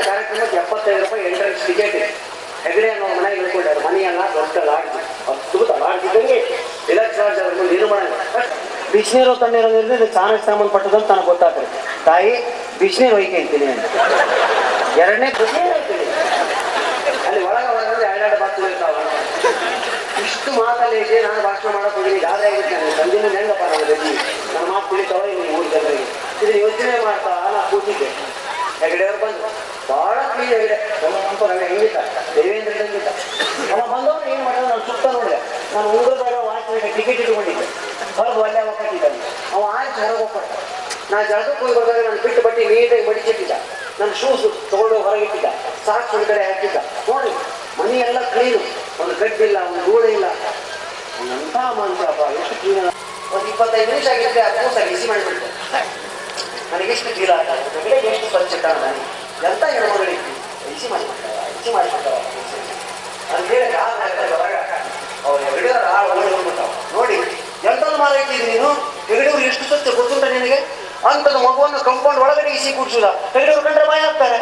ಕಾರ್ಯಕ್ರಮಕ್ಕೆ 75 ರೂಪಾಯಿ entrance ticket ಇದೆ. ಹೆಗಡೆ ಅನ್ನೋ ಮನೆಗೆ ಹೇಳ್ಕೊಂಡಾರೆ. ಮನೆಯಲ್ಲ ದೊಡ್ಡ ಲಾಡ್ಜ್, ಅದ್ಭುತ ಲಾಡ್ಜ್ ಇದ್ದಂಗೆ ಡಿಲಕ್ಸ್ ಲಾಡ್ಜ್ ಅದ್ರ ನಿರ್ಮಾಣ. ಬಿಸಿನೀರು ತಣ್ಣೀರು ಇದು ಚಾನಕ್ಕೆ ಸಂಬಂಧಪಟ್ಟದಂತ ನನಗೆ ಗೊತ್ತಾಗ್ತದೆ. ತಾಯಿ ಬಿಸಿನೀರು ಒಯ್ಕೆ ಇದ್ದೀನಿ ಅಂತ. ಎರಡನೇ ಬಿಸಿನೀರು ಹೋಗ್ತೀನಿ ಅಲ್ಲಿ ಒಳಗೆ ಹೊರಗಡೆ 2 ಬಾತ್ರೂಮ್ ಇರ್ತಾವ. ಇಷ್ಟು ಮಾತಲ್ಲಿ ನಾನು ಭಾಷಣ ಮಾಡಕ್ ಹೋಗಿದ್ದೀನಿ. ಗಾದ್ರೆ ಆಗಿತ್ತು ನಾನು ಸಂಜೆ ಮುಂದೆ ಹೆಂಗಪ್ಪ ನನ್ನ ಮಾತು ತಿಳಿತಾವ ನೀವು 3 ಜನರಿಗೆ ಇದನ್ನ ಯೋಚನೆ ಮಾಡ್ತಾ ನಾ ಕೂತಿದ್ದೆ. ಹೆಗಡೆಯವ್ರು ಬಂದು ಬಹಳ ಕ್ಲೀನ್ ಹೆಗಡೆ ಸ್ವಲ್ಪ ಹೆಂಗಿತ್ತ ದೇವೇಂದ್ರ ಹೆಂಗಿತ್ತ. ಅವ ಬಂದವನು ಏನು ಮಾಡೋದು ನಾನು ಸುತ್ತ ನೋಡಿದೆ. ನಾನು ಉಂಗುರದಾಗ ವಾಚ್ ಟಿಕೆಟ್ ಇಟ್ಕೊಂಡಿದ್ದೆ. ಹೊರಗೆ ಒಳ್ಳೆ ಹೋಗ್ತಿದ್ದಾನೆ. ಅವ ಆಯ್ತು ಹೊರಗೆ ಹೋಗ್ಕೊಟ್ಟ. ನಾನು ಜಳಕಕ್ಕೆ ಹೋಗಿ ಬಂದಾಗ ನಾನು ಬಿಟ್ಟು ಬಟ್ಟೆ ನೀಟಾಗಿ ಮಡಿಚಿಟ್ಟಿದ್ದ. ನನ್ನ ಶೂಸ್ ತಗೊಂಡು ಹೊರಗಿಟ್ಟಿದ್ದ. ಸಾಕ್ಸ್ ಒಂದು ಕಡೆ ಹಾಕಿದ್ದ. ನೋಡಿ ಮನೆ ಎಲ್ಲ ಕ್ಲೀನು, ಒಂದು ಗಡ್ಡಿಲ್ಲ, ಒಂದು ಧೂಳು ಇಲ್ಲ. ಎಂಥ ಮನುಷ್ಯಪ್ಪ, ಎಷ್ಟು ಕ್ಲೀನ್. ಒಂದು 25 ನಿಮಿಷ ಆಗಿದ್ರೆ ಆ ಕೂಸಾಗಿ ಬಿಸಿ ಮಾಡಿಬಿಡ್ತೆ. ನನಗೆಷ್ಟು ಫೀಲ್ ಆಗ್ತದೆ, ಹೆಗಡೆಗೆ ಎಷ್ಟು ಸ್ವಚ್ಛ ನನಗೆ ಎಂಥ ಹೆಣ್ಮಗಳಿತ್ತು. ಬಿಸಿ ಮಾಡಿಬಿಡ್ತಾವ ಅಂತ ಹೇಳಿ ಅವ್ರು ಹೆಗಡೆಯವ್ರ ಬಂದ್ಬಿಡ್ತಾವ. ನೋಡಿ ಎಂಥದ್ದು ಮಾರಾಯ್ತಿದ್ವಿ ನೀನು, ಹೆಗಡೆಯವ್ರು ಎಷ್ಟು ಸ್ವಚ್ಛ ಗೊತ್ತುಂಟ ನಿನಗೆ. ಅಂಥದ್ದು ಮಗುವನ್ನು ಕಂಪೌಂಡ್ ಒಳಗಡೆ ಇಸಿ ಕೂಡ್ಸುದ. ಹೆಗಡೆಯವ್ರು ಕಂಡ್ರೆ ಭಯ ಆಗ್ತಾರೆ.